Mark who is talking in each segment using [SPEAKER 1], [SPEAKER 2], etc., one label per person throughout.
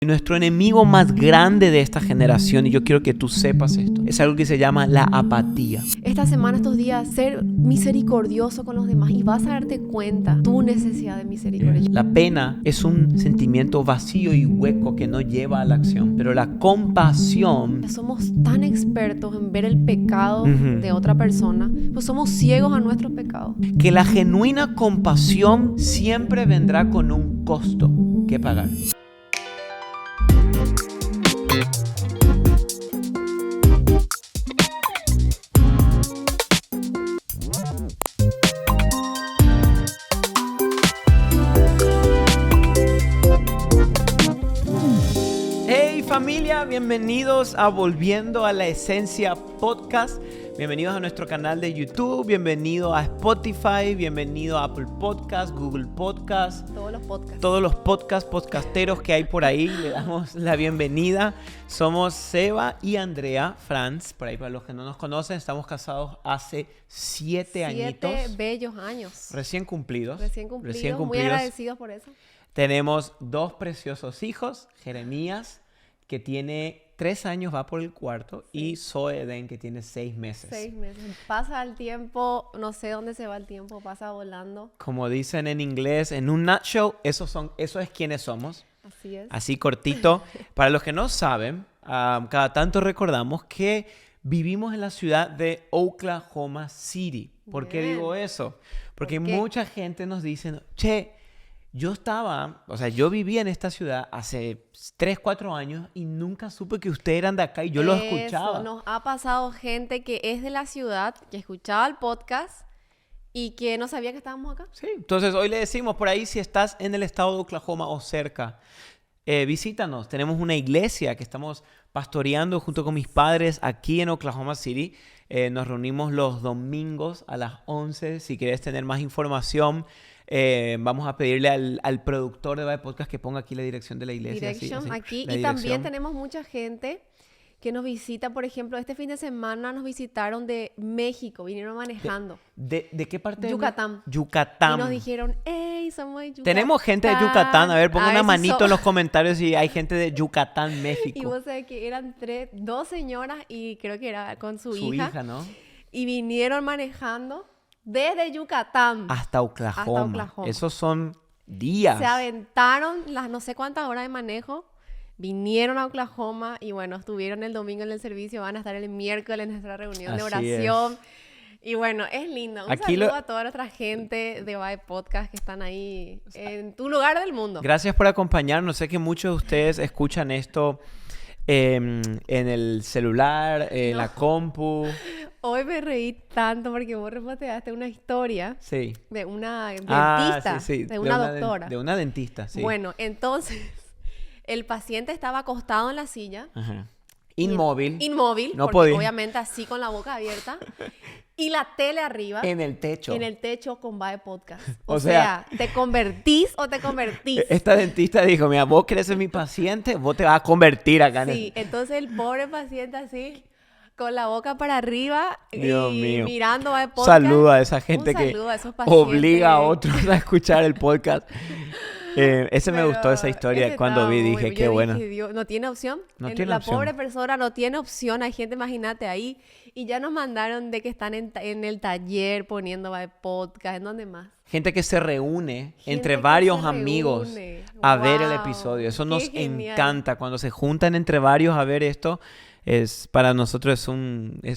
[SPEAKER 1] Nuestro enemigo más grande de esta generación, y yo quiero que tú sepas esto, es algo que se llama la apatía.
[SPEAKER 2] Esta semana, estos días, ser misericordioso con los demás y vas a darte cuenta tu necesidad de misericordia.
[SPEAKER 1] La pena es un sentimiento vacío y hueco que no lleva a la acción, pero la compasión...
[SPEAKER 2] Somos tan expertos en ver el pecado de otra persona, pues somos ciegos a nuestros pecados.
[SPEAKER 1] Que la genuina compasión siempre vendrá con un costo que pagar. Familia, bienvenidos a Volviendo a la Esencia Podcast. Bienvenidos a nuestro canal de YouTube, bienvenido a Spotify, bienvenido a Apple Podcast, Google Podcast. Todos los podcasteros que hay por ahí, le damos la bienvenida. Somos Seba y Andrea Franz, por ahí para los que no nos conocen, estamos casados hace 7 añitos.
[SPEAKER 2] 7 bellos años.
[SPEAKER 1] Recién cumplidos.
[SPEAKER 2] Muy agradecidos por eso.
[SPEAKER 1] Tenemos 2 preciosos hijos, Jeremías, que tiene 3 años, va por el 4, sí. Y Zoe Eden, que tiene 6 meses.
[SPEAKER 2] 6 meses. Pasa el tiempo, no sé dónde se va el tiempo, pasa volando.
[SPEAKER 1] Como dicen en inglés, en un nutshell, eso es quienes somos.
[SPEAKER 2] Así es.
[SPEAKER 1] Así cortito. Para los que no saben, cada tanto recordamos que vivimos en la ciudad de Oklahoma City. ¿Por qué digo eso? Porque mucha gente nos dice, che, yo vivía en esta ciudad hace 3, 4 años y nunca supe que ustedes eran de acá y yo los escuchaba.
[SPEAKER 2] Nos ha pasado gente que es de la ciudad, que escuchaba el podcast y que no sabía que estábamos acá.
[SPEAKER 1] Sí, entonces hoy le decimos por ahí, si estás en el estado de Oklahoma o cerca, visítanos. Tenemos una iglesia que estamos pastoreando junto con mis padres aquí en Oklahoma City. Nos reunimos los domingos a las 11. Si quieres tener más información, vamos a pedirle al productor de Vibe Podcast que ponga aquí la dirección de la iglesia.
[SPEAKER 2] Aquí. Y también tenemos mucha gente que nos visita. Por ejemplo, este fin de semana nos visitaron de México, vinieron manejando.
[SPEAKER 1] ¿De qué parte?
[SPEAKER 2] Yucatán.
[SPEAKER 1] Yucatán.
[SPEAKER 2] Y nos dijeron, ¡hey, somos de Yucatán!
[SPEAKER 1] Tenemos gente de Yucatán. A ver, pongan una manito en los comentarios si hay gente de Yucatán, México.
[SPEAKER 2] Y vos sabés que eran 2 señoras y creo que era con su hija.
[SPEAKER 1] Su hija, ¿no?
[SPEAKER 2] Y vinieron manejando desde Yucatán
[SPEAKER 1] hasta Oklahoma. Esos son días.
[SPEAKER 2] Se aventaron las no sé cuántas horas de manejo. Vinieron a Oklahoma y bueno, estuvieron el domingo en el servicio, van a estar el miércoles en nuestra reunión de oración. Y bueno, es lindo. Un saludo a toda nuestra gente de Vibe Podcast que están ahí en tu lugar del mundo.
[SPEAKER 1] Gracias por acompañarnos. Sé que muchos de ustedes escuchan esto en el celular, en la compu.
[SPEAKER 2] Hoy me reí tanto porque vos reposteaste una historia de una dentista, de una doctora.
[SPEAKER 1] De una dentista, sí.
[SPEAKER 2] Bueno, entonces... El paciente estaba acostado en la silla.
[SPEAKER 1] Ajá. Inmóvil.
[SPEAKER 2] No porque podía. Obviamente así con la boca abierta. Y la tele arriba.
[SPEAKER 1] En el techo.
[SPEAKER 2] En el techo con Vibe Podcast. O sea, ¿te convertís o te convertís?
[SPEAKER 1] Esta dentista dijo, mira, vos querés ser mi paciente, vos te vas a convertir acá.
[SPEAKER 2] Sí, entonces el pobre paciente así, con la boca para arriba.
[SPEAKER 1] Dios mío.
[SPEAKER 2] Mirando Vibe Podcast.
[SPEAKER 1] Saludo a esa gente que obliga a otros a escuchar el podcast. Me gustó esa historia cuando vi, dije, qué bueno.
[SPEAKER 2] No tiene opción.
[SPEAKER 1] La
[SPEAKER 2] pobre persona no tiene opción. Hay gente, imagínate ahí. Y ya nos mandaron de que están en el taller poniendo podcast. ¿En dónde más?
[SPEAKER 1] Gente que se reúne entre varios amigos a ver el episodio. Eso nos encanta. Cuando se juntan entre varios a ver esto, para nosotros es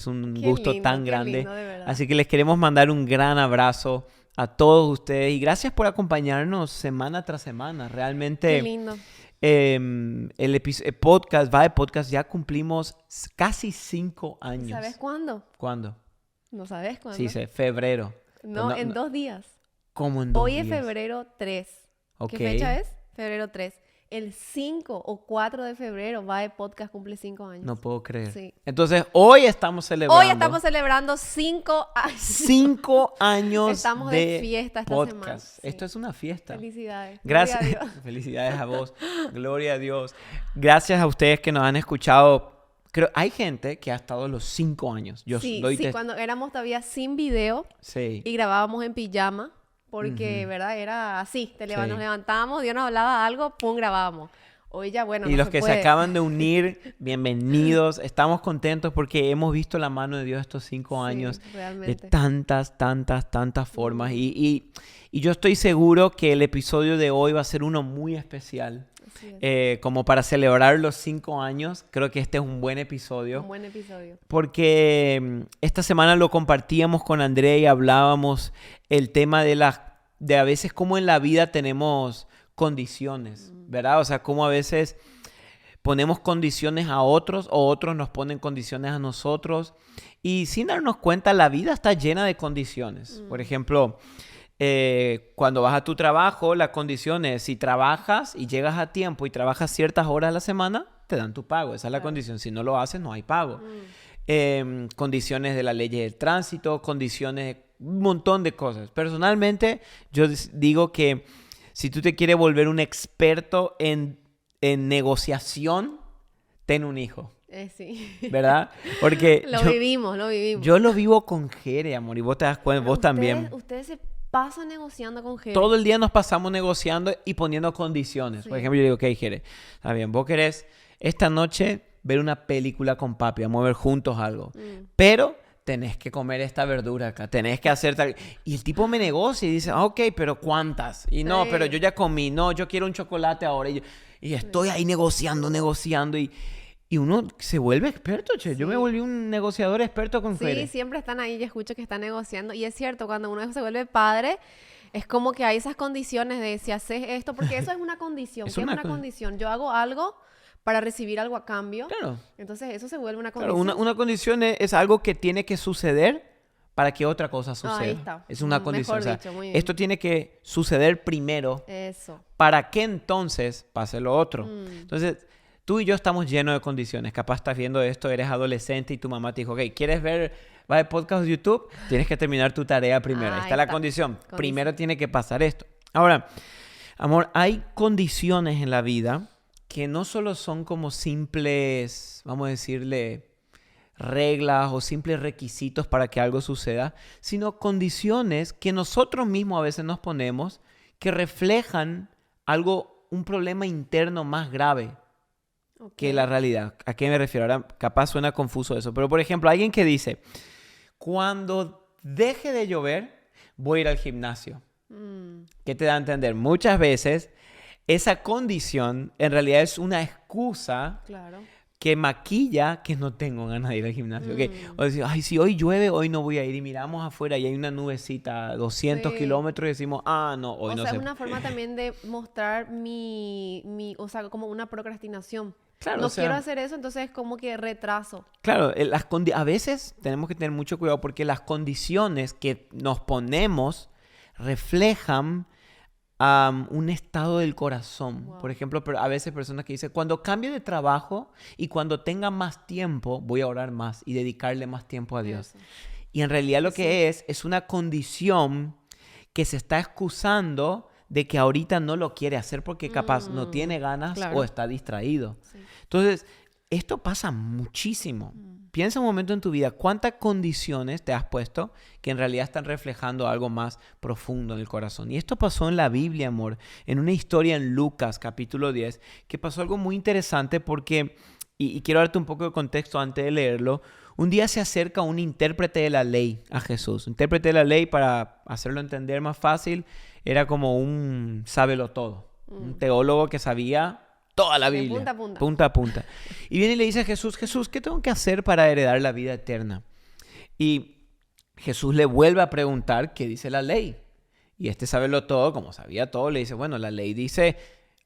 [SPEAKER 1] un gusto tan grande.
[SPEAKER 2] Lindo,
[SPEAKER 1] así que les queremos mandar un gran abrazo a todos ustedes y gracias por acompañarnos semana tras semana. Realmente,
[SPEAKER 2] qué lindo.
[SPEAKER 1] El podcast, Vibe Podcast, ya cumplimos casi 5 años.
[SPEAKER 2] ¿Sabes cuándo?
[SPEAKER 1] ¿Cuándo?
[SPEAKER 2] ¿No sabes cuándo?
[SPEAKER 1] Sí, febrero.
[SPEAKER 2] No, en 2 días.
[SPEAKER 1] ¿Cómo en 2 días?
[SPEAKER 2] Hoy es febrero 3.
[SPEAKER 1] Okay.
[SPEAKER 2] ¿Qué fecha es? Febrero 3. El 5 o 4 de febrero Vibe Podcast cumple 5 años.
[SPEAKER 1] No puedo creer.
[SPEAKER 2] Sí.
[SPEAKER 1] Entonces, hoy estamos celebrando
[SPEAKER 2] 5 años.
[SPEAKER 1] 5 años
[SPEAKER 2] estamos de fiesta esta
[SPEAKER 1] podcast.
[SPEAKER 2] semana. Sí.
[SPEAKER 1] Esto es una fiesta.
[SPEAKER 2] Felicidades.
[SPEAKER 1] Gracias.
[SPEAKER 2] Gloria a Dios.
[SPEAKER 1] Felicidades a vos. Gloria a Dios. Gracias a ustedes que nos han escuchado. Creo, hay gente que ha estado los 5 años.
[SPEAKER 2] Cuando éramos todavía sin video y grabábamos en pijama. Porque, ¿verdad? Era así. Nos levantábamos, Dios nos hablaba algo, pum, grabábamos. Hoy ya, bueno,
[SPEAKER 1] y
[SPEAKER 2] no
[SPEAKER 1] los
[SPEAKER 2] se
[SPEAKER 1] que
[SPEAKER 2] puede.
[SPEAKER 1] se acaban de unir, bienvenidos. Estamos contentos porque hemos visto la mano de Dios estos 5 años
[SPEAKER 2] realmente.
[SPEAKER 1] de tantas formas. Y yo estoy seguro que el episodio de hoy va a ser uno muy especial. Como para celebrar los 5 años, creo que este es un buen episodio.
[SPEAKER 2] Un buen episodio.
[SPEAKER 1] Porque esta semana lo compartíamos con Andrea y hablábamos el tema de a veces cómo en la vida tenemos condiciones, ¿verdad? O sea, cómo a veces ponemos condiciones a otros o otros nos ponen condiciones a nosotros. Y sin darnos cuenta, la vida está llena de condiciones. Por ejemplo, cuando vas a tu trabajo, la condición es si trabajas y llegas a tiempo y trabajas ciertas horas a la semana, te dan tu pago. Esa es la condición. Si no lo haces, no hay pago. Condiciones de la ley del tránsito, condiciones, un montón de cosas. Personalmente, yo digo que si tú te quieres volver un experto en negociación, ten un hijo.
[SPEAKER 2] Sí.
[SPEAKER 1] ¿Verdad? Porque
[SPEAKER 2] lo vivimos.
[SPEAKER 1] Yo lo vivo con Jere, amor, y vos te das cuenta,
[SPEAKER 2] pero
[SPEAKER 1] vos también.
[SPEAKER 2] Ustedes se pasan negociando con Jere.
[SPEAKER 1] Todo el día nos pasamos negociando y poniendo condiciones. Sí. Por ejemplo, yo digo, ok, Jere, está bien, vos querés esta noche ver una película con papi, vamos a ver juntos algo. Pero tenés que comer esta verdura acá, tenés que hacer tal... Y el tipo me negocia y dice, ok, pero ¿cuántas? Y no, pero yo ya comí, no, yo quiero un chocolate ahora. Y estoy ahí negociando y uno se vuelve experto, che. Sí. Yo me volví un negociador experto con Jere.
[SPEAKER 2] Sí, siempre están ahí, yo escucho que están negociando. Y es cierto, cuando uno se vuelve padre, es como que hay esas condiciones de si haces esto, porque eso es una condición. ¿Qué es una condición? Yo hago algo para recibir algo a cambio. Claro. Entonces eso se vuelve una condición.
[SPEAKER 1] Claro, una condición es algo que tiene que suceder para que otra cosa suceda.
[SPEAKER 2] Ahí está.
[SPEAKER 1] Es una condición.
[SPEAKER 2] Mejor dicho, muy bien.
[SPEAKER 1] Esto tiene que suceder primero.
[SPEAKER 2] Eso.
[SPEAKER 1] Para que entonces pase lo otro. Entonces, tú y yo estamos llenos de condiciones. Capaz estás viendo esto, eres adolescente y tu mamá te dijo, ok, ¿quieres ver podcast de YouTube? Tienes que terminar tu tarea primero. Ahí está la condición. Primero tiene que pasar esto. Ahora, amor, hay condiciones en la vida que no solo son como simples, vamos a decirle, reglas o simples requisitos para que algo suceda, sino condiciones que nosotros mismos a veces nos ponemos que reflejan algo, un problema interno más grave que la realidad. ¿A qué me refiero? Ahora capaz suena confuso eso, pero por ejemplo, alguien que dice, cuando deje de llover, voy a ir al gimnasio. ¿Qué te da a entender? Muchas veces esa condición en realidad es una excusa que maquilla que no tengo ganas de ir al gimnasio. O decir, ay, si hoy llueve, hoy no voy a ir. Y miramos afuera y hay una nubecita a 200 kilómetros y decimos, no, hoy no sé.
[SPEAKER 2] O sea, es una forma también de mostrar o sea, como una procrastinación. Claro, no quiero hacer eso, entonces es como que retraso.
[SPEAKER 1] Claro, a veces tenemos que tener mucho cuidado porque las condiciones que nos ponemos reflejan un estado del corazón. Wow. Por ejemplo, a veces personas que dicen, cuando cambie de trabajo y cuando tenga más tiempo, voy a orar más y dedicarle más tiempo a Dios. Eso. Y en realidad lo que es una condición que se está excusando de que ahorita no lo quiere hacer porque capaz no tiene ganas o está distraído. Sí. Entonces, esto pasa muchísimo. Piensa un momento en tu vida, ¿cuántas condiciones te has puesto que en realidad están reflejando algo más profundo en el corazón? Y esto pasó en la Biblia, amor, en una historia en Lucas, capítulo 10, que pasó algo muy interesante porque, y quiero darte un poco de contexto antes de leerlo, un día se acerca un intérprete de la ley a Jesús. Intérprete de la ley, para hacerlo entender más fácil, era como un sábelotodo, un teólogo que sabía toda la Biblia,
[SPEAKER 2] de punta a punta.
[SPEAKER 1] Punta a punta. Y viene y le dice a Jesús, ¿qué tengo que hacer para heredar la vida eterna? Y Jesús le vuelve a preguntar qué dice la ley. Y este sábelotodo, como sabía todo, le dice, bueno, la ley dice,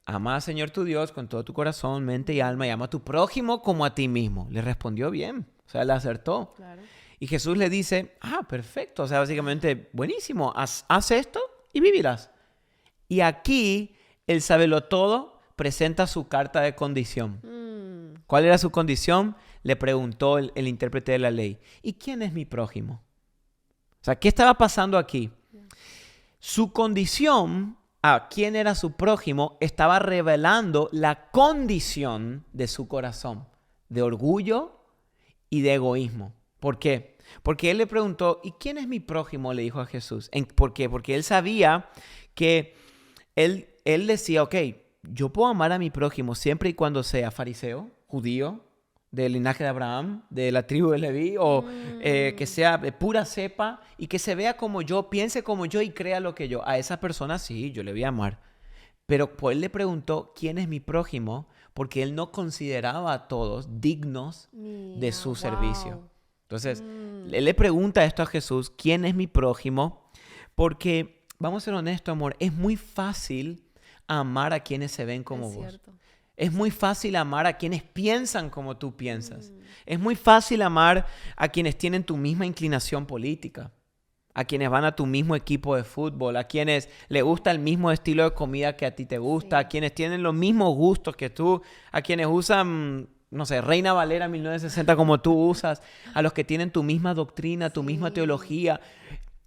[SPEAKER 1] ama al Señor tu Dios con todo tu corazón, mente y alma, y ama a tu prójimo como a ti mismo. Le respondió bien, o sea, le acertó. Claro. Y Jesús le dice, perfecto, o sea, básicamente, buenísimo, haz esto y vivirás. Y aquí el sabelotodo presenta su carta de condición. ¿Cuál era su condición? Le preguntó el intérprete de la ley. ¿Y quién es mi prójimo? O sea, ¿qué estaba pasando aquí? Su condición, quién era su prójimo, estaba revelando la condición de su corazón, de orgullo y de egoísmo. ¿Por qué? Porque él le preguntó, ¿y quién es mi prójimo? Le dijo a Jesús. ¿Por qué? Porque él sabía que él decía, ok, yo puedo amar a mi prójimo siempre y cuando sea fariseo, judío, del linaje de Abraham, de la tribu de Leví, o que sea de pura cepa y que se vea como yo, piense como yo y crea lo que yo. A esa persona sí, yo le voy a amar. Pero pues él le preguntó, ¿quién es mi prójimo? Porque él no consideraba a todos dignos de su servicio. Entonces, él le pregunta esto a Jesús, ¿quién es mi prójimo? Porque, vamos a ser honestos, amor, es muy fácil amar a quienes se ven como vos. Cierto. Es muy fácil amar a quienes piensan como tú piensas. Es muy fácil amar a quienes tienen tu misma inclinación política, a quienes van a tu mismo equipo de fútbol, a quienes les gusta el mismo estilo de comida que a ti te gusta, a quienes tienen los mismos gustos que tú, a quienes usan, no sé, Reina Valera 1960 como tú usas, a los que tienen tu misma doctrina, tu misma teología.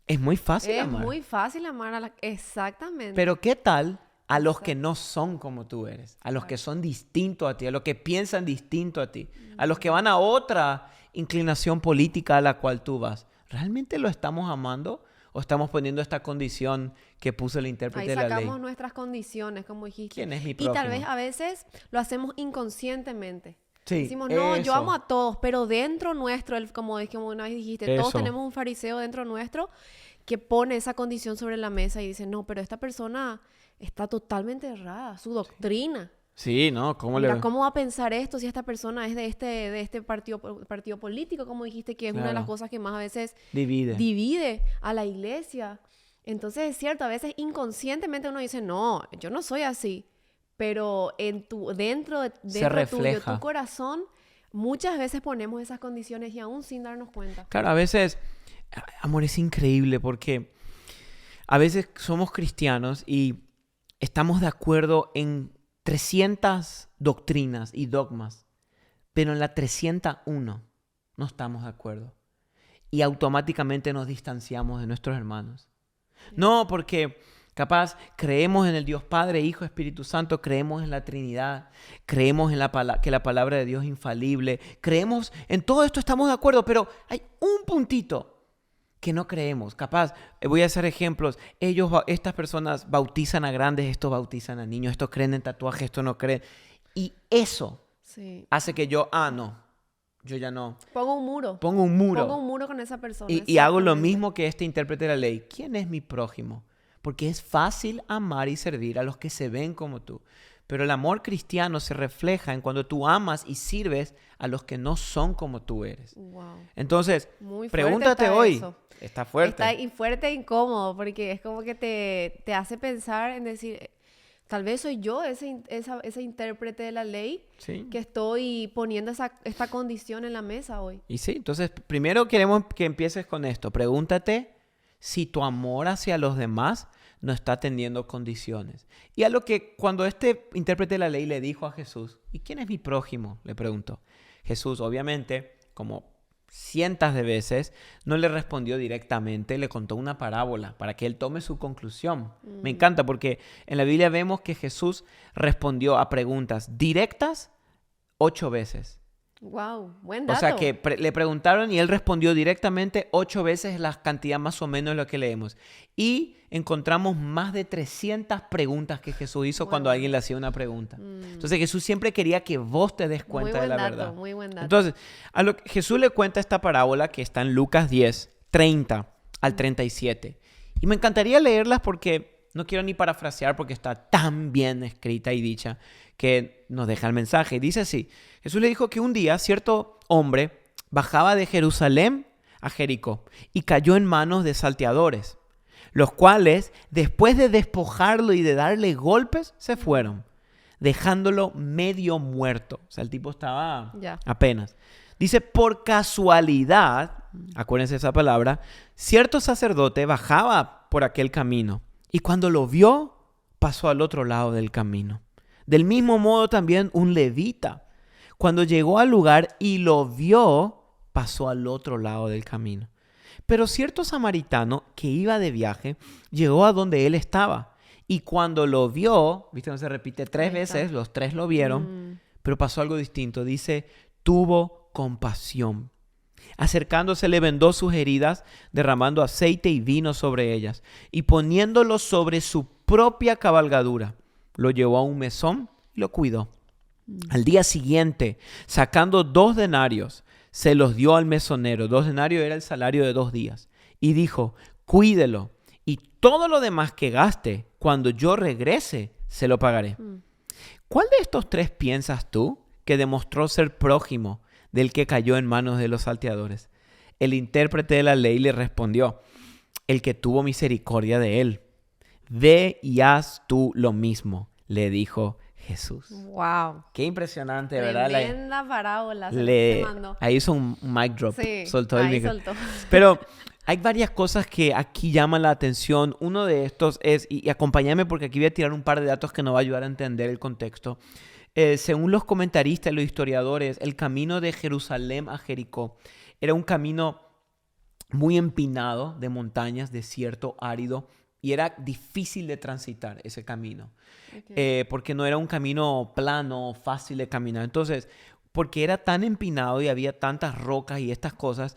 [SPEAKER 1] Es muy fácil amar.
[SPEAKER 2] Es muy fácil amar exactamente.
[SPEAKER 1] Pero ¿qué tal a los que no son como tú eres? A los que son distintos a ti, a los que piensan distinto a ti, a los que van a otra inclinación política a la cual tú vas. ¿Realmente lo estamos amando o estamos poniendo esta condición que puso el intérprete de la ley?
[SPEAKER 2] Ahí sacamos nuestras condiciones, como dijiste.
[SPEAKER 1] ¿Quién es mi prójimo?
[SPEAKER 2] Y tal vez a veces lo hacemos inconscientemente.
[SPEAKER 1] Sí,
[SPEAKER 2] decimos, no, yo amo a todos, pero dentro nuestro, como una vez dijiste, todos tenemos un fariseo dentro nuestro que pone esa condición sobre la mesa y dice, no, pero esta persona está totalmente errada, su doctrina.
[SPEAKER 1] Sí, ¿no? ¿Cómo
[SPEAKER 2] va a pensar esto si esta persona es de este partido político, como dijiste, que es una de las cosas que más a veces divide a la iglesia? Entonces es cierto, a veces inconscientemente uno dice, no, yo no soy así, pero dentro tuyo, tu corazón, muchas veces ponemos esas condiciones y aún sin darnos cuenta.
[SPEAKER 1] Claro, a veces, amor, es increíble porque a veces somos cristianos y estamos de acuerdo en 300 doctrinas y dogmas, pero en la 301 no estamos de acuerdo. Y automáticamente nos distanciamos de nuestros hermanos. No, porque capaz creemos en el Dios Padre, Hijo, Espíritu Santo, creemos en la Trinidad, creemos en que la palabra de Dios es infalible, creemos en todo esto, estamos de acuerdo, pero hay un puntito que no creemos. Capaz, voy a hacer ejemplos. Estas personas bautizan a grandes, estos bautizan a niños, estos creen en tatuajes, estos no creen. Y eso hace que yo ya no.
[SPEAKER 2] Pongo un muro con esa persona.
[SPEAKER 1] Y hago lo mismo que este intérprete de la ley. ¿Quién es mi prójimo? Porque es fácil amar y servir a los que se ven como tú. Pero el amor cristiano se refleja en cuando tú amas y sirves a los que no son como tú eres. Wow. Entonces, pregúntate hoy. Eso. Está fuerte.
[SPEAKER 2] Está fuerte e incómodo porque es como que te hace pensar en decir, tal vez soy yo ese intérprete de la ley que estoy poniendo esta condición en la mesa hoy.
[SPEAKER 1] Y sí, entonces primero queremos que empieces con esto. Pregúntate si tu amor hacia los demás no está teniendo condiciones. Y a lo que cuando este intérprete de la ley le dijo a Jesús, ¿y quién es mi prójimo?, le preguntó. Jesús, obviamente, como cientos de veces, no le respondió directamente, le contó una parábola para que él tome su conclusión. Me encanta porque en la Biblia vemos que Jesús respondió a preguntas directas 8 veces.
[SPEAKER 2] Wow, buen dato.
[SPEAKER 1] O sea que le preguntaron y él respondió directamente 8 veces la cantidad más o menos de lo que leemos. Y encontramos más de 300 preguntas que Jesús hizo cuando alguien le hacía una pregunta. Entonces Jesús siempre quería que vos te des cuenta de la verdad.
[SPEAKER 2] Muy buen dato.
[SPEAKER 1] Entonces, a lo que Jesús le cuenta esta parábola que está en Lucas 10, 30 al 37. Y me encantaría leerlas porque no quiero ni parafrasear porque está tan bien escrita y dicha que nos deja el mensaje. Dice así: Jesús le dijo que un día cierto hombre bajaba de Jerusalén a Jericó y cayó en manos de salteadores, los cuales, después de despojarlo y de darle golpes, se fueron, dejándolo medio muerto. O sea, el tipo estaba apenas. Dice, por casualidad, acuérdense de esa palabra, cierto sacerdote bajaba por aquel camino y cuando lo vio, pasó al otro lado del camino. Del mismo modo también un levita, cuando llegó al lugar y lo vio, pasó al otro lado del camino. Pero cierto samaritano que iba de viaje llegó a donde él estaba y cuando lo vio, viste, no se repite 3 veces, los 3 lo vieron, pero pasó algo distinto. Dice, tuvo compasión. Acercándose le vendó sus heridas, derramando aceite y vino sobre ellas y poniéndolo sobre su propia cabalgadura, lo llevó a un mesón y lo cuidó. Al día siguiente, sacando 2 denarios, se los dio al mesonero. 2 denarios era el salario de 2 días. Y dijo, cuídelo. Y todo lo demás que gaste, cuando yo regrese, se lo pagaré. ¿Cuál de estos 3 piensas tú que demostró ser prójimo del que cayó en manos de los salteadores? El intérprete de la ley le respondió, el que tuvo misericordia de él. Ve y haz tú lo mismo, le dijo Jesús.
[SPEAKER 2] Wow.
[SPEAKER 1] Qué impresionante, ¿verdad?
[SPEAKER 2] Tremenda parábola se mandó.
[SPEAKER 1] Ahí hizo un mic drop.
[SPEAKER 2] Sí,
[SPEAKER 1] soltó el micro.
[SPEAKER 2] soltó.
[SPEAKER 1] Pero hay varias cosas que aquí llaman la atención. Uno de estos es, y acompáñame porque aquí voy a tirar un par de datos que nos va a ayudar a entender el contexto. Según los comentaristas y los historiadores, el camino de Jerusalén a Jericó era un camino muy empinado de montañas, desierto, árido, y era difícil de transitar ese camino. Okay. Porque no era un camino plano, fácil de caminar. Entonces, porque era tan empinado y había tantas rocas y estas cosas,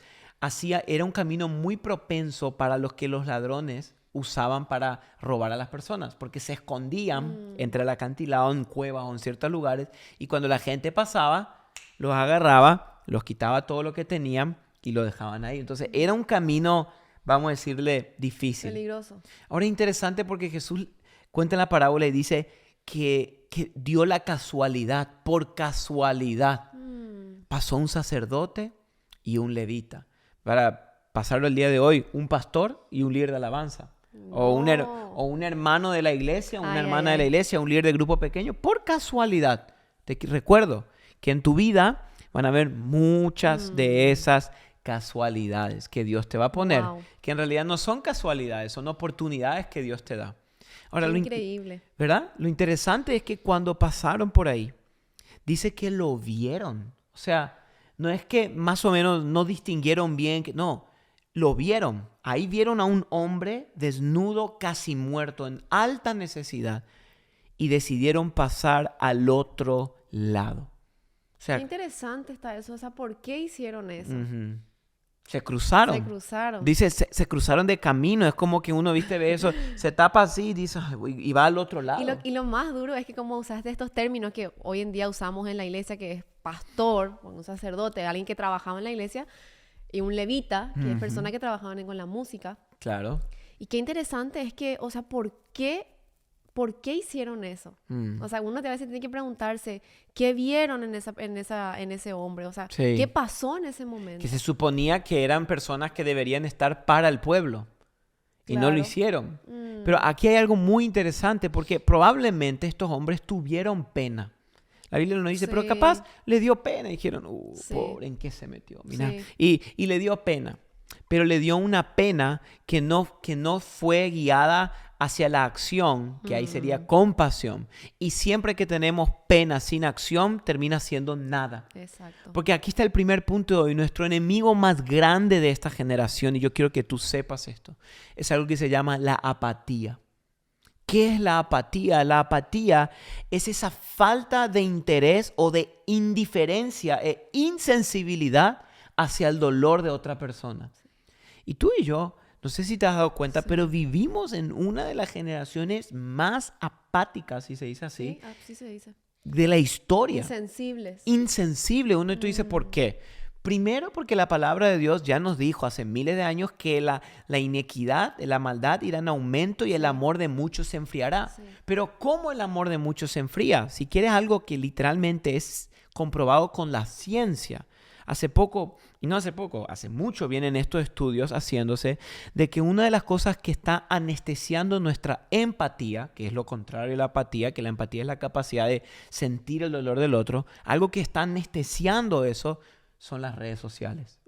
[SPEAKER 1] era un camino muy propenso para los que los ladrones usaban para robar a las personas, porque se escondían entre el acantilado, en cuevas o en ciertos lugares, y cuando la gente pasaba, los agarraba, los quitaba todo lo que tenían y lo dejaban ahí. Entonces, era un camino, vamos a decirle, difícil.
[SPEAKER 2] Peligroso.
[SPEAKER 1] Ahora es interesante porque Jesús cuenta en la parábola y dice que dio la casualidad, por casualidad. Pasó un sacerdote y un levita. Para pasarlo el día de hoy, un pastor y un líder de alabanza. No. O un hermano de la iglesia, una hermana de la iglesia, un líder de grupo pequeño. Por casualidad. Te recuerdo que en tu vida van a haber muchas de esas casualidades que Dios te va a poner, que en realidad no son casualidades, son oportunidades que Dios te da. Ahora,
[SPEAKER 2] increíble.
[SPEAKER 1] ¿Verdad? Lo interesante es que cuando pasaron por ahí, dice que lo vieron. O sea, no es que más o menos no distinguieron bien, no, lo vieron. Ahí vieron a un hombre desnudo, casi muerto, en alta necesidad, y decidieron pasar al otro lado. O sea,
[SPEAKER 2] qué interesante está eso. O sea, ¿por qué hicieron eso?
[SPEAKER 1] Se cruzaron.
[SPEAKER 2] Se cruzaron.
[SPEAKER 1] Dice, se cruzaron de camino. Es como que uno, viste, ve eso, se tapa así, dice, y va al otro lado.
[SPEAKER 2] Y lo más duro es que como usaste estos términos que hoy en día usamos en la iglesia, que es pastor, un sacerdote, alguien que trabajaba en la iglesia, y un levita, que es persona que trabajaban con la música. Claro. Y qué interesante es que, o sea, ¿por qué hicieron eso? O sea, uno a veces tiene que preguntarse, ¿qué vieron en ese hombre? O sea, sí. ¿Qué pasó en ese momento?
[SPEAKER 1] Que se suponía que eran personas que deberían estar para el pueblo. Y no lo hicieron. Pero aquí hay algo muy interesante porque probablemente estos hombres tuvieron pena. La Biblia nos dice, pero capaz le dio pena. Y dijeron, pobre, ¿en qué se metió? Mira. Y le dio pena. Pero le dio una pena que no fue guiada hacia la acción, que ahí sería compasión. Y siempre que tenemos pena sin acción, termina siendo nada. Exacto. Porque aquí está el primer punto de hoy. Nuestro enemigo más grande de esta generación, y yo quiero que tú sepas esto, es algo que se llama la apatía. ¿Qué es la apatía? La apatía es esa falta de interés o de indiferencia e insensibilidad hacia el dolor de otra persona. Y tú y yo, no sé si te has dado cuenta, pero vivimos en una de las generaciones más apáticas, si se dice así,
[SPEAKER 2] sí se dice,
[SPEAKER 1] de la historia.
[SPEAKER 2] Insensibles.
[SPEAKER 1] Uno y tú dices, ¿por qué? Primero porque la palabra de Dios ya nos dijo hace miles de años que la inequidad, la maldad irá en aumento y el amor de muchos se enfriará. Sí. Pero ¿cómo el amor de muchos se enfría? Si quieres algo que literalmente es comprobado con la ciencia. Hace mucho vienen estos estudios haciéndose de que una de las cosas que está anestesiando nuestra empatía, que es lo contrario de la apatía, que la empatía es la capacidad de sentir el dolor del otro, algo que está anestesiando eso son las redes sociales.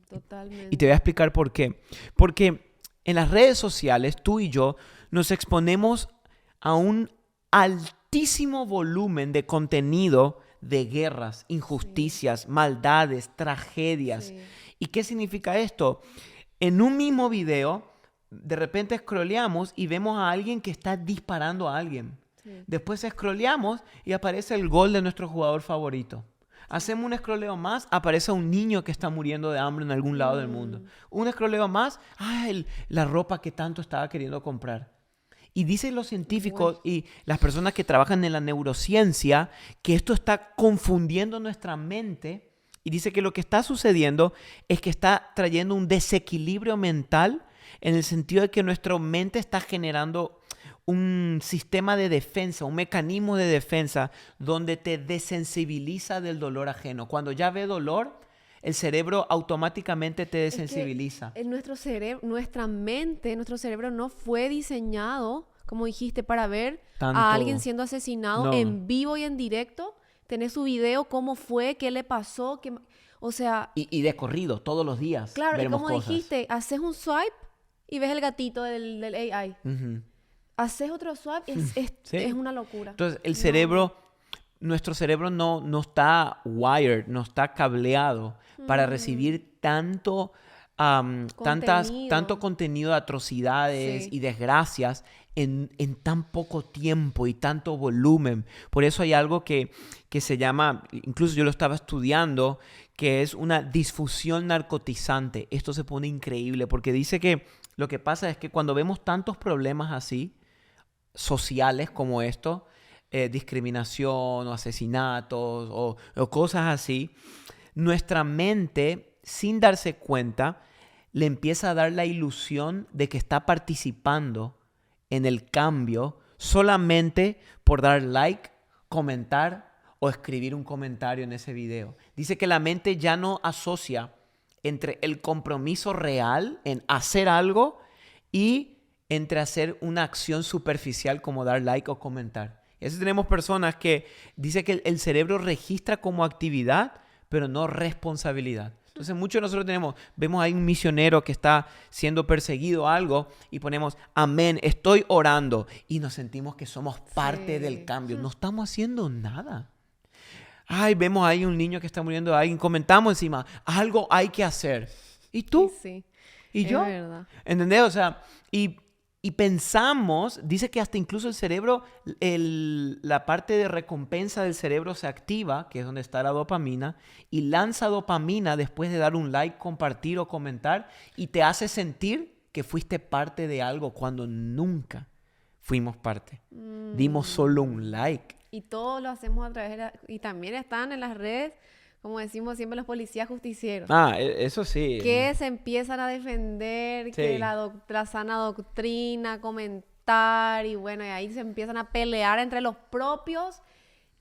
[SPEAKER 2] Totalmente.
[SPEAKER 1] Y te voy a explicar por qué. Porque en las redes sociales, tú y yo nos exponemos a un altísimo volumen de contenido de guerras, injusticias, maldades, tragedias. Sí. ¿Y qué significa esto? En un mismo video, de repente scrolleamos y vemos a alguien que está disparando a alguien. Sí. Después scrolleamos y aparece el gol de nuestro jugador favorito. Hacemos un scrolleo más, aparece un niño que está muriendo de hambre en algún lado del mundo. Un scrolleo más, la ropa que tanto estaba queriendo comprar. Y dicen los científicos y las personas que trabajan en la neurociencia que esto está confundiendo nuestra mente, y dice que lo que está sucediendo es que está trayendo un desequilibrio mental en el sentido de que nuestra mente está generando un sistema de defensa, un mecanismo de defensa donde te desensibiliza del dolor ajeno. Cuando ya ve dolor, el cerebro automáticamente te desensibiliza.
[SPEAKER 2] Nuestro cerebro no fue diseñado, como dijiste, para ver a alguien siendo asesinado en vivo y en directo. Tenés su video, cómo fue, qué le pasó, o sea...
[SPEAKER 1] Y de corrido, todos los días.
[SPEAKER 2] Claro,
[SPEAKER 1] veremos
[SPEAKER 2] y como
[SPEAKER 1] cosas.
[SPEAKER 2] dijiste, haces un swipe y ves el gatito del AI.
[SPEAKER 1] Uh-huh.
[SPEAKER 2] Haces otro swipe y es una locura.
[SPEAKER 1] Entonces, el cerebro, nuestro cerebro no está wired, no está cableado para recibir tanto contenido de atrocidades y desgracias en tan poco tiempo y tanto volumen. Por eso hay algo que se llama, incluso yo lo estaba estudiando, que es una disfusión narcotizante. Esto se pone increíble porque dice que lo que pasa es que cuando vemos tantos problemas así, sociales como esto, discriminación o asesinatos o cosas así, nuestra mente, sin darse cuenta, le empieza a dar la ilusión de que está participando en el cambio solamente por dar like, comentar o escribir un comentario en ese video. Dice que la mente ya no asocia entre el compromiso real en hacer algo y entre hacer una acción superficial como dar like o comentar. Y así tenemos personas que dice que el cerebro registra como actividad, pero no responsabilidad. Entonces muchos de nosotros vemos ahí un misionero que está siendo perseguido o algo y ponemos, amén, estoy orando. Y nos sentimos que somos parte del cambio. No estamos haciendo nada. Ay, vemos ahí un niño que está muriendo de alguien, comentamos encima, algo hay que hacer. ¿Y tú?
[SPEAKER 2] Sí,
[SPEAKER 1] ¿Y yo?
[SPEAKER 2] Es verdad.
[SPEAKER 1] ¿Entendés? O sea, y pensamos, dice que hasta incluso el cerebro, la parte de recompensa del cerebro se activa, que es donde está la dopamina, y lanza dopamina después de dar un like, compartir o comentar, y te hace sentir que fuiste parte de algo cuando nunca fuimos parte. Dimos solo un like.
[SPEAKER 2] Y todo lo hacemos a través y también están en las redes, como decimos siempre, los policías justicieros.
[SPEAKER 1] Eso sí.
[SPEAKER 2] Que se empiezan a defender, que la sana doctrina, comentar, y bueno, y ahí se empiezan a pelear entre los propios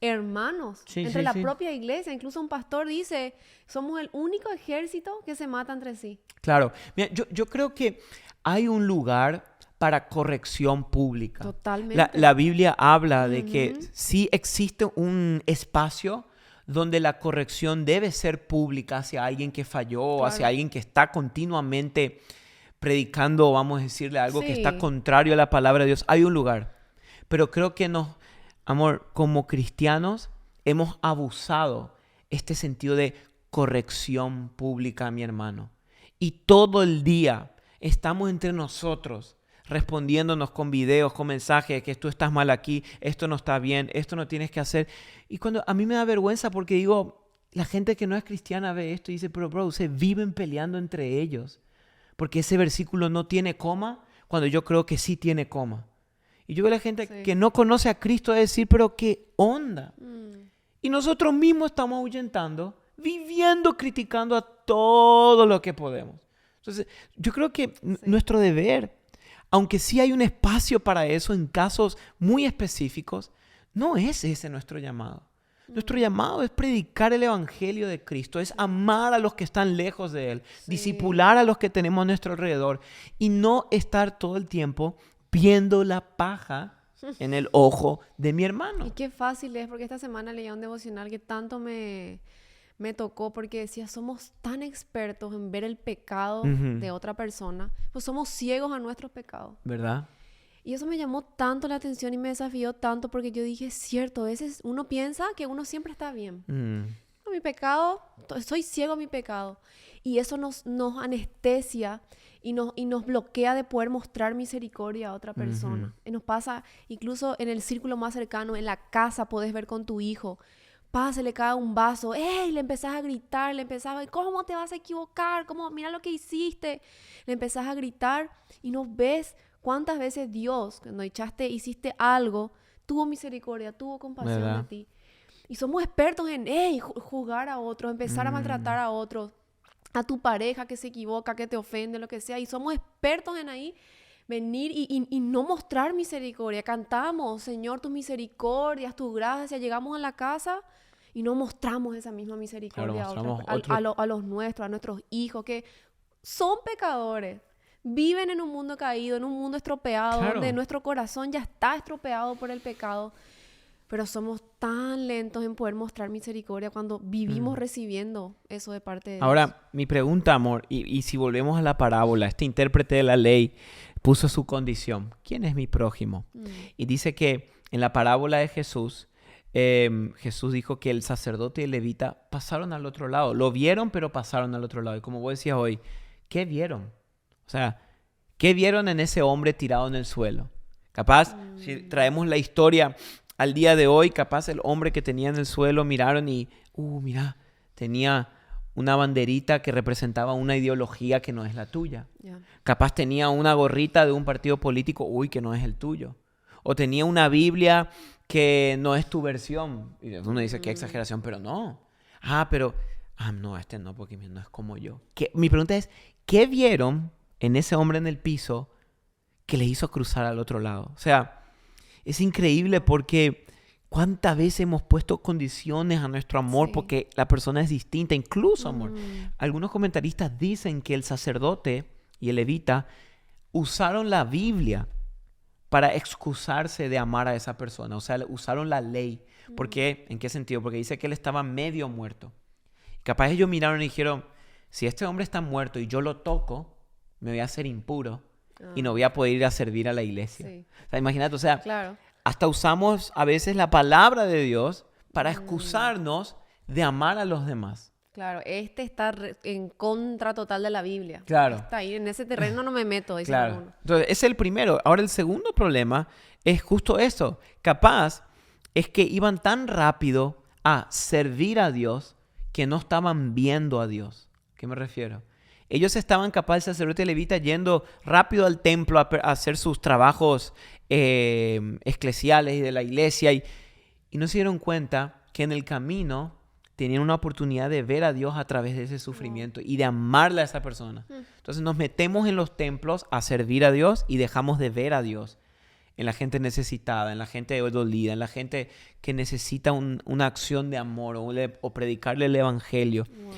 [SPEAKER 2] hermanos, entre la propia iglesia. Incluso un pastor dice, somos el único ejército que se mata entre sí.
[SPEAKER 1] Claro. Mira, yo creo que hay un lugar para corrección pública.
[SPEAKER 2] Totalmente.
[SPEAKER 1] La Biblia habla de que sí existe un espacio donde la corrección debe ser pública hacia alguien que falló, hacia alguien que está continuamente predicando, vamos a decirle algo que está contrario a la palabra de Dios. Hay un lugar. Pero creo que como cristianos, hemos abusado este sentido de corrección pública, mi hermano. Y todo el día estamos entre nosotros respondiéndonos con videos, con mensajes, que tú estás mal aquí, esto no está bien, esto no tienes que hacer. Y cuando a mí me da vergüenza porque digo, la gente que no es cristiana ve esto y dice, pero bro, se viven peleando entre ellos. Porque ese versículo no tiene coma, cuando yo creo que sí tiene coma. Y yo veo a la gente que no conoce a Cristo decir, pero ¿qué onda? Y nosotros mismos estamos ahuyentando, viviendo, criticando a todo lo que podemos. Entonces, yo creo que nuestro deber, aunque sí hay un espacio para eso en casos muy específicos, no es ese nuestro llamado. Nuestro llamado es predicar el evangelio de Cristo, es amar a los que están lejos de Él, discipular a los que tenemos a nuestro alrededor y no estar todo el tiempo viendo la paja en el ojo de mi hermano.
[SPEAKER 2] Y qué fácil es, porque esta semana leía un devocional que tanto me tocó, porque decía, somos tan expertos en ver el pecado de otra persona, pues somos ciegos a nuestros pecados.
[SPEAKER 1] ¿Verdad?
[SPEAKER 2] Y eso me llamó tanto la atención y me desafió tanto, porque yo dije, cierto, a veces uno piensa que uno siempre está bien. No, mi pecado, soy ciego a mi pecado. Y eso nos anestesia y nos bloquea de poder mostrar misericordia a otra persona. Y nos pasa incluso en el círculo más cercano, en la casa podés ver con tu hijo, se le cae un vaso, ¡ey! Le empezás a gritar, ¿cómo te vas a equivocar? ¿Cómo? Mira lo que hiciste. Le empezás a gritar y no ves ¿Cuántas veces Dios, cuando hiciste algo, tuvo misericordia, tuvo compasión de ti? Y somos expertos en juzgar a otros, empezar a maltratar a otros, a tu pareja que se equivoca, que te ofende, lo que sea. Y somos expertos en ahí venir y no mostrar misericordia. Cantamos, Señor, tus misericordias, tus gracias. Llegamos a la casa y no mostramos esa misma misericordia a los nuestros, a nuestros hijos, que son pecadores. Viven en un mundo caído, en un mundo estropeado, donde nuestro corazón ya está estropeado por el pecado. Pero somos tan lentos en poder mostrar misericordia cuando vivimos recibiendo eso de parte de Dios.
[SPEAKER 1] Ahora, mi pregunta, amor, y si volvemos a la parábola, este intérprete de la ley puso su condición. ¿Quién es mi prójimo? Y dice que en la parábola de Jesús, Jesús dijo que el sacerdote y el levita pasaron al otro lado. Lo vieron, pero pasaron al otro lado. Y como vos decías hoy, ¿qué vieron? O sea, ¿qué vieron en ese hombre tirado en el suelo? Capaz, si traemos la historia al día de hoy, capaz el hombre que tenía en el suelo miraron y, mira, tenía una banderita que representaba una ideología que no es la tuya. Yeah. Capaz tenía una gorrita de un partido político, que no es el tuyo. O tenía una Biblia que no es tu versión. Y uno dice, qué exageración, pero no. No, este no, porque no es como yo. Mi pregunta es, ¿qué vieron en ese hombre en el piso que le hizo cruzar al otro lado? O sea, es increíble porque cuántas veces hemos puesto condiciones a nuestro amor porque la persona es distinta. Incluso, amor, algunos comentaristas dicen que el sacerdote y el levita usaron la Biblia para excusarse de amar a esa persona. O sea, usaron la ley. ¿Por qué? ¿En qué sentido? Porque dice que él estaba medio muerto. Capaz ellos miraron y dijeron, si este hombre está muerto y yo lo toco, me voy a hacer impuro. Y no voy a poder ir a servir a la iglesia. Sí. O sea, imagínate, hasta usamos a veces la palabra de Dios para excusarnos de amar a los demás.
[SPEAKER 2] Claro, está en contra total de la Biblia.
[SPEAKER 1] Claro.
[SPEAKER 2] Está ahí, en ese terreno no me meto. Dice
[SPEAKER 1] claro. Entonces, ese es el primero. Ahora, el segundo problema es justo eso. Capaz es que iban tan rápido a servir a Dios que no estaban viendo a Dios. ¿A qué me refiero? Ellos estaban capaces, el sacerdote levita, yendo rápido al templo a hacer sus trabajos eclesiales y de la iglesia y no se dieron cuenta que en el camino tenían una oportunidad de ver a Dios a través de ese sufrimiento y de amarle a esa persona. Entonces nos metemos en los templos a servir a Dios y dejamos de ver a Dios en la gente necesitada, en la gente dolida, en la gente que necesita una acción de amor o predicarle el evangelio. Wow.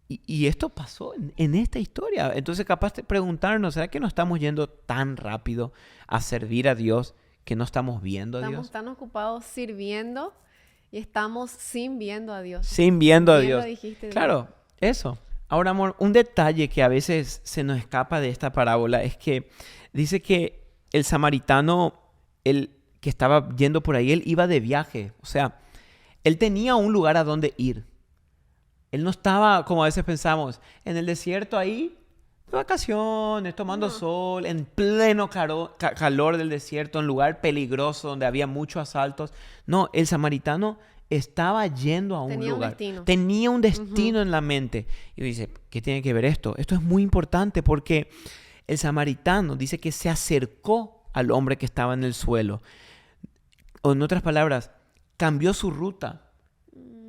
[SPEAKER 1] Y esto pasó en esta historia. Entonces, capaz de preguntarnos, ¿será que no estamos yendo tan rápido a servir a Dios que no estamos viendo a Dios?
[SPEAKER 2] Estamos tan ocupados sirviendo y estamos sin viendo a Dios.
[SPEAKER 1] Sin viendo a Dios. Claro, eso. Ahora, amor, un detalle que a veces se nos escapa de esta parábola es que dice que el samaritano, el que estaba yendo por ahí, él iba de viaje. O sea, él tenía un lugar a donde ir. Él no estaba, como a veces pensamos, en el desierto ahí, de vacaciones, tomando sol, en pleno calor del desierto, en lugar peligroso donde había muchos asaltos. No, el samaritano estaba yendo a un lugar. Tenía un destino en la mente. Y dice, ¿qué tiene que ver esto? Esto es muy importante porque el samaritano dice que se acercó al hombre que estaba en el suelo. O en otras palabras, cambió su ruta.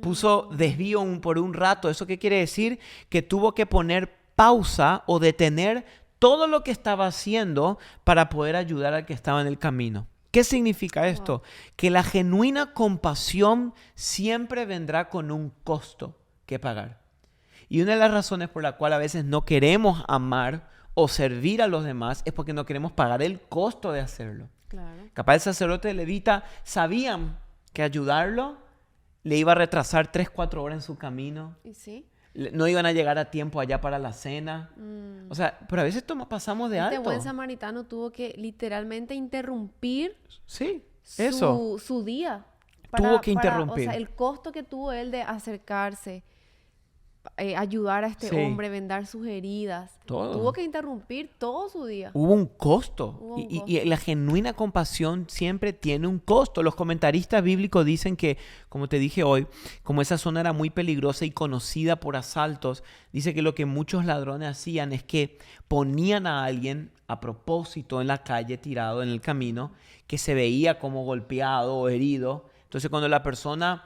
[SPEAKER 1] Puso desvío por un rato. ¿Eso qué quiere decir? Que tuvo que poner pausa o detener todo lo que estaba haciendo para poder ayudar al que estaba en el camino. ¿Qué significa esto? Que la genuina compasión siempre vendrá con un costo que pagar. Y una de las razones por la cual a veces no queremos amar o servir a los demás es porque no queremos pagar el costo de hacerlo. Claro. Capaz el sacerdote levita sabían que ayudarlo le iba a retrasar 3-4 horas en su camino. ¿Y sí? No iban a llegar a tiempo allá para la cena. O sea, pero a veces pasamos de alto.
[SPEAKER 2] Este buen samaritano tuvo que literalmente interrumpir
[SPEAKER 1] su
[SPEAKER 2] día.
[SPEAKER 1] Tuvo que interrumpir.
[SPEAKER 2] O sea, el costo que tuvo él de acercarse ayudar a este hombre, vendar sus heridas.
[SPEAKER 1] Todo.
[SPEAKER 2] Tuvo que interrumpir todo su día.
[SPEAKER 1] Hubo un costo. Y la genuina compasión siempre tiene un costo. Los comentaristas bíblicos dicen que, como te dije hoy, como esa zona era muy peligrosa y conocida por asaltos, dice que lo que muchos ladrones hacían es que ponían a alguien a propósito en la calle, tirado en el camino, que se veía como golpeado o herido. Entonces, cuando la persona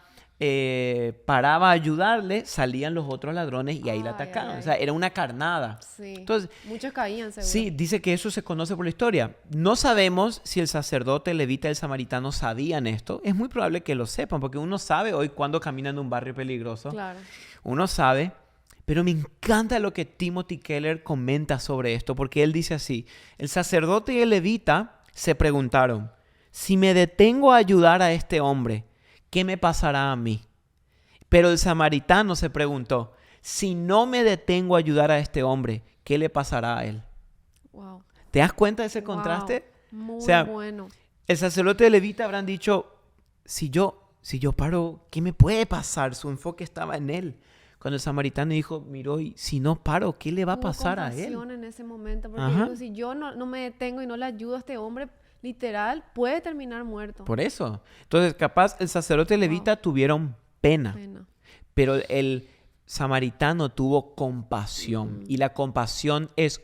[SPEAKER 1] paraba a ayudarle, salían los otros ladrones y ahí la atacaban. O sea, era una carnada.
[SPEAKER 2] Sí.
[SPEAKER 1] Entonces,
[SPEAKER 2] muchos caían, seguro.
[SPEAKER 1] Sí, dice que eso se conoce por la historia. No sabemos si el sacerdote, el levita y el samaritano sabían esto. Es muy probable que lo sepan, porque uno sabe hoy cuando camina en un barrio peligroso.
[SPEAKER 2] Claro.
[SPEAKER 1] Uno sabe, pero me encanta lo que Timothy Keller comenta sobre esto, porque él dice así: el sacerdote y el levita se preguntaron, si me detengo a ayudar a este hombre, ¿qué me pasará a mí? Pero el samaritano se preguntó, si no me detengo a ayudar a este hombre, ¿qué le pasará a él?
[SPEAKER 2] Wow.
[SPEAKER 1] ¿Te das cuenta de ese contraste?
[SPEAKER 2] Muy bueno.
[SPEAKER 1] El sacerdote y el levita habrán dicho, si yo paro, ¿qué me puede pasar? Su enfoque estaba en él. Cuando el samaritano dijo, miró, y si no paro, ¿qué le va a pasar a él?
[SPEAKER 2] En ese momento, porque si yo no me detengo y no le ayudo a este hombre, literal, puede terminar muerto.
[SPEAKER 1] Por eso. Entonces, capaz el sacerdote y el levita tuvieron pena. Pero el samaritano tuvo compasión. Y la compasión es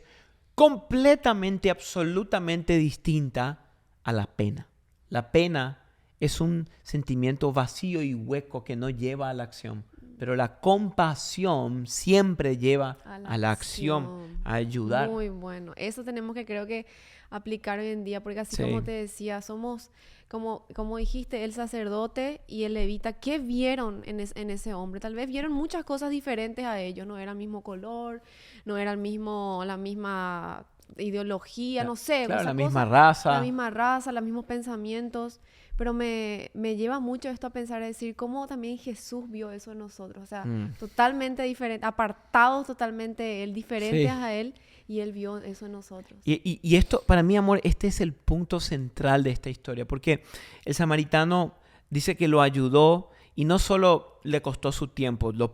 [SPEAKER 1] completamente, absolutamente distinta a la pena. La pena es un sentimiento vacío y hueco que no lleva a la acción. Pero la compasión siempre lleva a la acción, a ayudar.
[SPEAKER 2] Muy bueno. Eso tenemos que, creo que, aplicar hoy en día, porque así como te decía, somos, como dijiste, el sacerdote y el levita, ¿qué vieron en ese hombre? Tal vez vieron muchas cosas diferentes a ellos, no era el mismo color, no era la misma ideología, no sé.
[SPEAKER 1] Claro, la misma raza.
[SPEAKER 2] La misma raza, los mismos pensamientos, pero me lleva mucho esto a pensar, a decir, cómo también Jesús vio eso en nosotros, o sea, totalmente diferente, apartados totalmente él, diferentes a él, y él vio eso en nosotros.
[SPEAKER 1] Y esto, para mí, amor, este es el punto central de esta historia, porque el samaritano dice que lo ayudó y no solo le costó su tiempo, le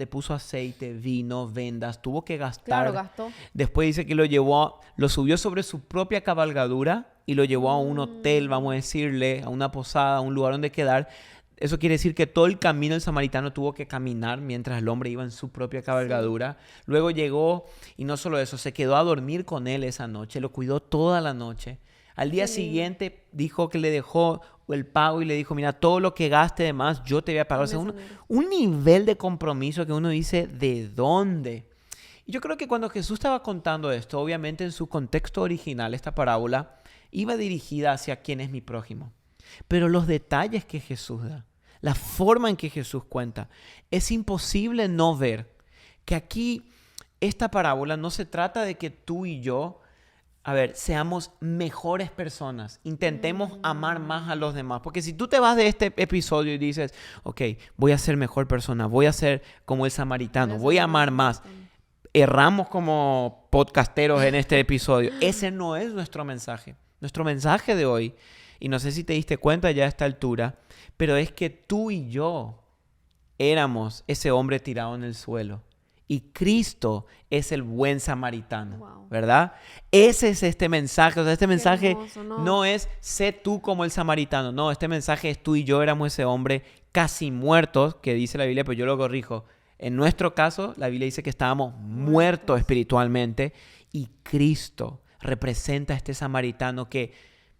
[SPEAKER 1] puso aceite, vino, vendas, tuvo que gastar.
[SPEAKER 2] Claro, gastó.
[SPEAKER 1] Después dice que lo subió sobre su propia cabalgadura y lo llevó a un hotel, vamos a decirle, a una posada, a un lugar donde quedar. Eso quiere decir que todo el camino el samaritano tuvo que caminar mientras el hombre iba en su propia cabalgadura. Sí. Luego llegó y no solo eso, se quedó a dormir con él esa noche, lo cuidó toda la noche. Al día siguiente dijo que le dejó el pago y le dijo, mira, todo lo que gaste de más yo te voy a pagar. O sea, un nivel de compromiso que uno dice, ¿de dónde? Y yo creo que cuando Jesús estaba contando esto, obviamente en su contexto original, esta parábola iba dirigida hacia quién es mi prójimo. Pero los detalles que Jesús da, la forma en que Jesús cuenta, es imposible no ver que aquí esta parábola no se trata de que tú y yo, seamos mejores personas, intentemos amar más a los demás. Porque si tú te vas de este episodio y dices, ok, voy a ser mejor persona, voy a ser como el samaritano, voy a amar más, erramos como podcasteros en este episodio. Ese no es nuestro mensaje. Nuestro mensaje de hoy, y no sé si te diste cuenta ya a esta altura, pero es que tú y yo éramos ese hombre tirado en el suelo. Y Cristo es el buen samaritano, ¿verdad? Ese es este mensaje. O sea, este mensaje hermoso, no es sé tú como el samaritano. No, este mensaje es tú y yo éramos ese hombre casi muertos, que dice la Biblia, pero yo lo corrijo. En nuestro caso, la Biblia dice que estábamos muertos espiritualmente. Y Cristo representa a este samaritano que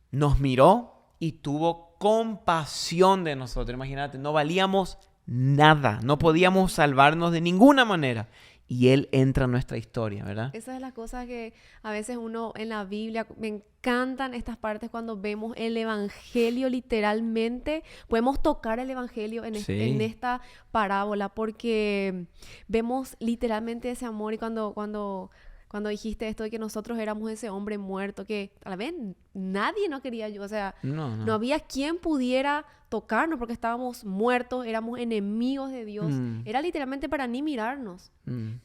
[SPEAKER 1] nos miró y tuvo compasión de nosotros. Imagínate, no valíamos nada, no podíamos salvarnos de ninguna manera. Y Él entra en nuestra historia, ¿verdad?
[SPEAKER 2] Esas son las cosas que a veces uno en la Biblia, me encantan estas partes cuando vemos el Evangelio literalmente. Podemos tocar el Evangelio en esta parábola porque vemos literalmente ese amor. Y cuando dijiste esto de que nosotros éramos ese hombre muerto, que a la vez nadie nos quería ayudar, o sea, no había quien pudiera tocarnos porque estábamos muertos, éramos enemigos de Dios. Era literalmente para ni mirarnos.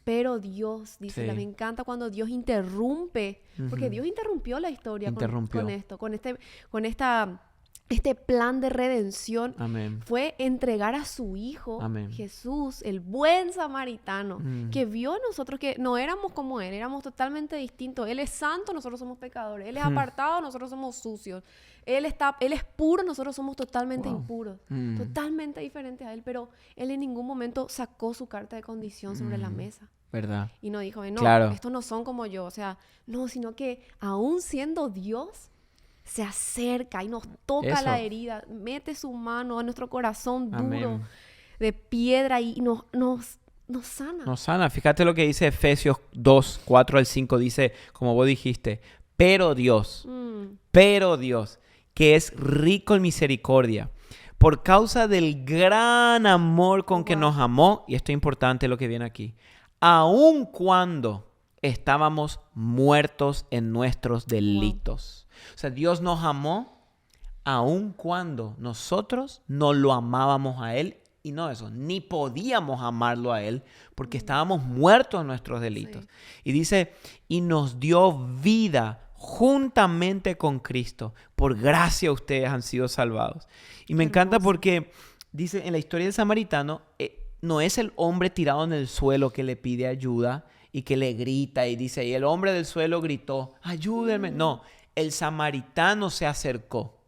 [SPEAKER 2] Pero Dios, dice, me encanta cuando Dios interrumpe, porque Dios interrumpió la historia con esto, con esta este plan de redención,
[SPEAKER 1] Amén.
[SPEAKER 2] fue entregar a su Hijo,
[SPEAKER 1] Amén.
[SPEAKER 2] Jesús, el buen samaritano, que vio a nosotros que no éramos como Él, éramos totalmente distintos. Él es santo, nosotros somos pecadores. Él es apartado, nosotros somos sucios. Él es puro, nosotros somos totalmente impuros. Totalmente diferentes a Él, pero Él en ningún momento sacó su carta de condición sobre la mesa.
[SPEAKER 1] ¿Verdad?
[SPEAKER 2] Y no dijo, no,
[SPEAKER 1] claro.
[SPEAKER 2] estos no son como yo. O sea, no, sino que aún siendo Dios, se acerca y nos toca la herida, mete su mano a nuestro corazón duro, Amén, de piedra y nos sana.
[SPEAKER 1] Nos sana. Fíjate lo que dice Efesios 2, 4 al 5. Dice, como vos dijiste, pero Dios, que es rico en misericordia, por causa del gran amor con que nos amó, y esto es importante lo que viene aquí, aun cuando estábamos muertos en nuestros delitos. O sea, Dios nos amó aun cuando nosotros no lo amábamos a Él. Y no eso, ni podíamos amarlo a Él porque estábamos muertos en nuestros delitos. Sí. Y dice, y nos dio vida juntamente con Cristo. Por gracia ustedes han sido salvados. Y me encanta porque dice, en la historia del samaritano, no es el hombre tirado en el suelo que le pide ayuda y que le grita y dice, y el hombre del suelo gritó, ayúdenme. No, el samaritano se acercó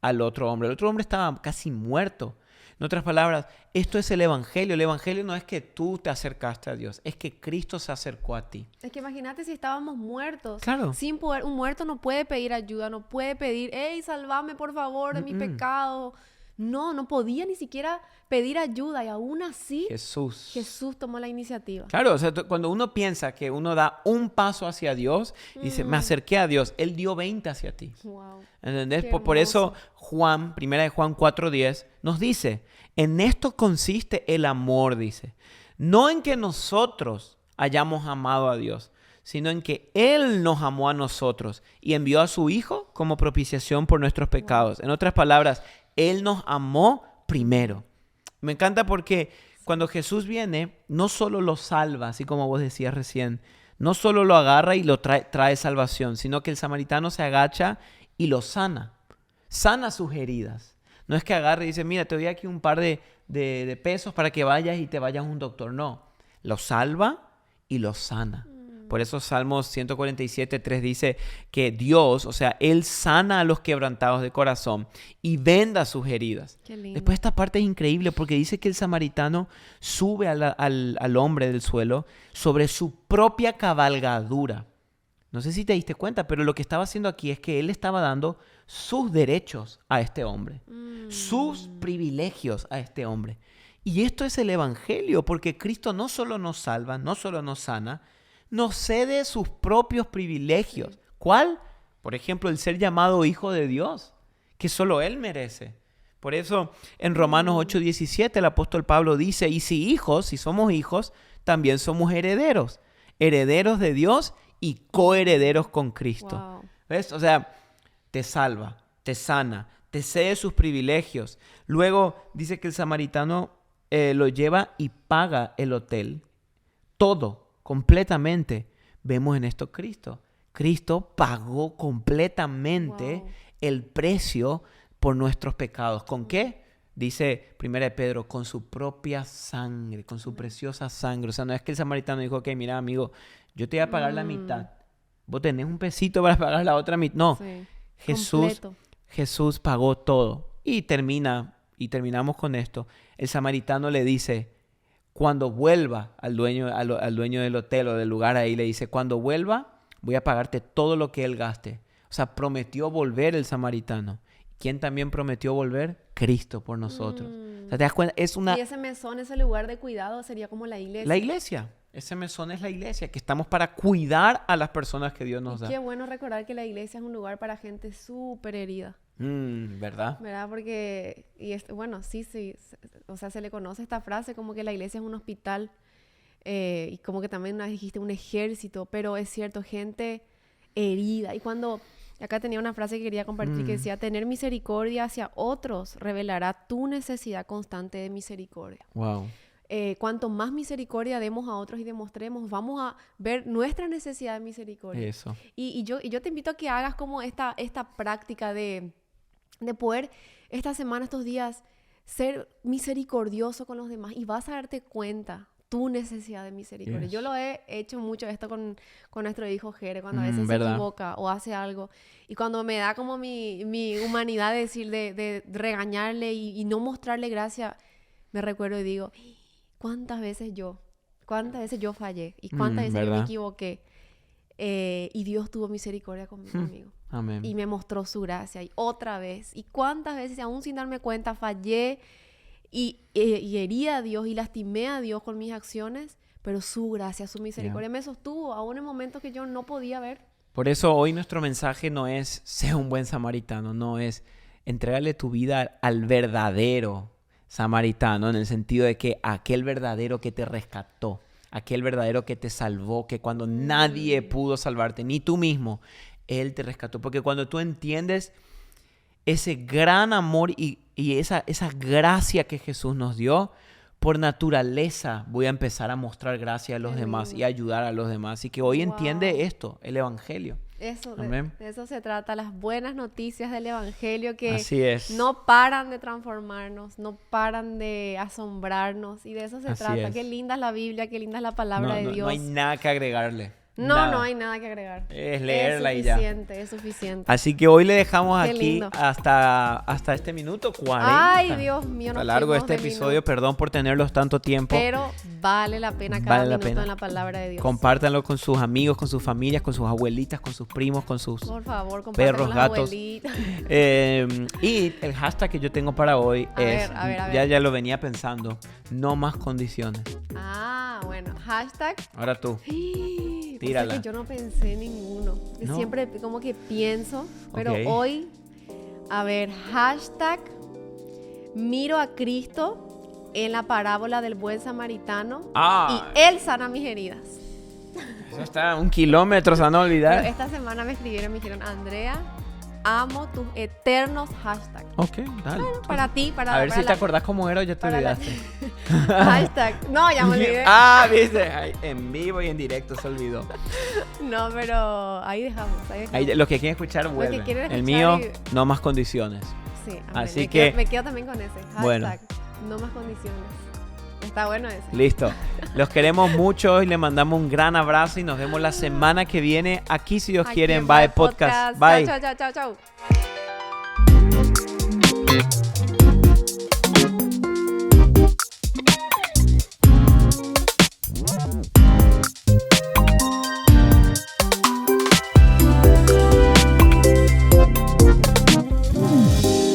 [SPEAKER 1] al otro hombre. El otro hombre estaba casi muerto. En otras palabras, esto es el evangelio. El evangelio no es que tú te acercaste a Dios, es que Cristo se acercó a ti.
[SPEAKER 2] Es que imagínate si estábamos muertos.
[SPEAKER 1] Claro.
[SPEAKER 2] Sin poder, un muerto no puede pedir ayuda, no puede pedir, hey, salvame por favor de mi pecado. No podía ni siquiera pedir ayuda y aún así Jesús tomó la iniciativa.
[SPEAKER 1] Claro, o sea, cuando uno piensa que uno da un paso hacia Dios y dice, me acerqué a Dios, Él dio 20 hacia ti.
[SPEAKER 2] Wow.
[SPEAKER 1] ¿Entendés? Por eso Primera de Juan 4:10 nos dice, en esto consiste el amor, dice, no en que nosotros hayamos amado a Dios, sino en que Él nos amó a nosotros y envió a su Hijo como propiciación por nuestros pecados. En otras palabras, Él nos amó primero. Me encanta porque cuando Jesús viene, no solo lo salva, así como vos decías recién, no solo lo agarra y lo trae salvación, sino que el samaritano se agacha y lo sana. Sana sus heridas. No es que agarre y dice, mira, te doy aquí un par de pesos para que vayas y te vayas a un doctor. No, lo salva y lo sana. Por eso Salmos 147:3 dice que Dios, o sea, Él sana a los quebrantados de corazón y venda sus heridas.
[SPEAKER 2] Qué lindo.
[SPEAKER 1] Después esta parte es increíble porque dice que el samaritano sube al hombre del suelo sobre su propia cabalgadura. No sé si te diste cuenta, pero lo que estaba haciendo aquí es que Él estaba dando sus derechos a este hombre, sus privilegios a este hombre. Y esto es el evangelio, porque Cristo no solo nos salva, no solo nos sana, nos cede sus propios privilegios. Sí. ¿Cuál? Por ejemplo, el ser llamado hijo de Dios, que solo Él merece. Por eso en Romanos 8:17 el apóstol Pablo dice, y si somos hijos, también somos herederos. Herederos de Dios y coherederos con Cristo.
[SPEAKER 2] Wow.
[SPEAKER 1] ¿Ves? O sea, te salva, te sana, te cede sus privilegios. Luego dice que el samaritano lo lleva y paga el hotel. Todo. Completamente. Vemos en esto Cristo. Cristo pagó completamente el precio por nuestros pecados. ¿Con qué? Dice 1 Pedro, con su propia sangre, con su preciosa sangre. O sea, no es que el samaritano dijo, ok, mira, amigo, yo te voy a pagar la mitad. Vos tenés un pesito para pagar la otra mitad. No, sí. Jesús pagó todo. Y terminamos con esto. El samaritano le dice, cuando vuelva al dueño del hotel o del lugar ahí, le dice, cuando vuelva, voy a pagarte todo lo que él gaste. O sea, prometió volver el samaritano. ¿Quién también prometió volver? Cristo por nosotros. O sea, ¿te das cuenta? Y
[SPEAKER 2] ese mesón, ese lugar de cuidado sería como la iglesia.
[SPEAKER 1] La iglesia. Ese mesón es la iglesia, que estamos para cuidar a las personas que Dios nos da.
[SPEAKER 2] Qué bueno recordar que la iglesia es un lugar para gente súper herida.
[SPEAKER 1] ¿Verdad?
[SPEAKER 2] ¿Verdad? Porque, bueno, sí, o sea, se le conoce esta frase como que la iglesia es un hospital y como que también dijiste un ejército, pero es cierto, gente herida. Y acá tenía una frase que quería compartir que decía, tener misericordia hacia otros revelará tu necesidad constante de misericordia.
[SPEAKER 1] Wow.
[SPEAKER 2] Cuanto más misericordia demos a otros y demostremos, vamos a ver nuestra necesidad de misericordia.
[SPEAKER 1] Eso.
[SPEAKER 2] Y yo te invito a que hagas como esta práctica de de poder esta semana, estos días, ser misericordioso con los demás y vas a darte cuenta tu necesidad de misericordia. Yes. Yo lo he hecho mucho esto con nuestro hijo Jere, cuando a veces se equivoca o hace algo. Y cuando me da como mi humanidad de decir, de regañarle y no mostrarle gracia, me recuerdo y digo, ¿cuántas veces yo fallé? ¿Y cuántas veces yo me equivoqué? Y Dios tuvo misericordia conmigo.
[SPEAKER 1] Amén.
[SPEAKER 2] Y me mostró su gracia. Y otra vez. Y cuántas veces, aún sin darme cuenta, fallé y herí a Dios y lastimé a Dios con mis acciones, pero su gracia, su misericordia me sostuvo aún en momentos que yo no podía ver.
[SPEAKER 1] Por eso hoy nuestro mensaje no es sea un buen samaritano, no es entrégale tu vida al verdadero samaritano, en el sentido de que aquel verdadero que te rescató, aquel verdadero que te salvó, que cuando nadie pudo salvarte, ni tú mismo, Él te rescató. Porque cuando tú entiendes ese gran amor y esa gracia que Jesús nos dio, por naturaleza voy a empezar a mostrar gracia a los demás y ayudar a los demás. Y que hoy entiende esto, el Evangelio.
[SPEAKER 2] Eso, de eso se trata, las buenas noticias del Evangelio que
[SPEAKER 1] Así es.
[SPEAKER 2] No paran de transformarnos, no paran de asombrarnos, y de eso se trata.
[SPEAKER 1] Es.
[SPEAKER 2] Qué linda es la Biblia, qué linda es la palabra de Dios.
[SPEAKER 1] No hay nada que agregarle.
[SPEAKER 2] No hay nada que agregar.
[SPEAKER 1] Es leerla y ya.
[SPEAKER 2] Es suficiente.
[SPEAKER 1] Así que hoy le dejamos aquí hasta este minuto 40.
[SPEAKER 2] Ay, Dios mío.
[SPEAKER 1] A lo largo de este episodio, perdón por tenerlos tanto tiempo.
[SPEAKER 2] Pero vale la pena cada minuto en la palabra de Dios.
[SPEAKER 1] Compártanlo con sus amigos, con sus familias, con sus abuelitas, con sus primos, con sus
[SPEAKER 2] por favor,
[SPEAKER 1] perros, gatos. Y el hashtag que yo tengo para hoy es, ya lo venía pensando, no más condiciones.
[SPEAKER 2] Ah, bueno, hashtag.
[SPEAKER 1] Ahora tú. Tírala.
[SPEAKER 2] O sea que yo no pensé en ninguno. ¿No? Siempre como que pienso, pero hoy, hashtag miro a Cristo en la parábola del buen samaritano y Él sana mis heridas.
[SPEAKER 1] Eso está a 1 kilómetro, se van a olvidar.
[SPEAKER 2] Pero esta semana me dijeron, Andrea, amo tus eternos hashtags.
[SPEAKER 1] Ok, dale.
[SPEAKER 2] Bueno, para ti, para
[SPEAKER 1] a ver si te acordás cómo era o ya te olvidaste.
[SPEAKER 2] Hashtag. No, ya me olvidé.
[SPEAKER 1] Viste, en vivo y en directo se olvidó.
[SPEAKER 2] No, pero ahí dejamos.
[SPEAKER 1] Los que quieren escuchar, vuelven. El mío, no más condiciones.
[SPEAKER 2] Sí,
[SPEAKER 1] así
[SPEAKER 2] me quedo también con ese. Hashtag, no más condiciones. Está bueno ese.
[SPEAKER 1] Listo. Los queremos mucho y les mandamos un gran abrazo y nos vemos la semana que viene aquí, si Dios quiere, en Bye Podcast. Bye.
[SPEAKER 2] Chao.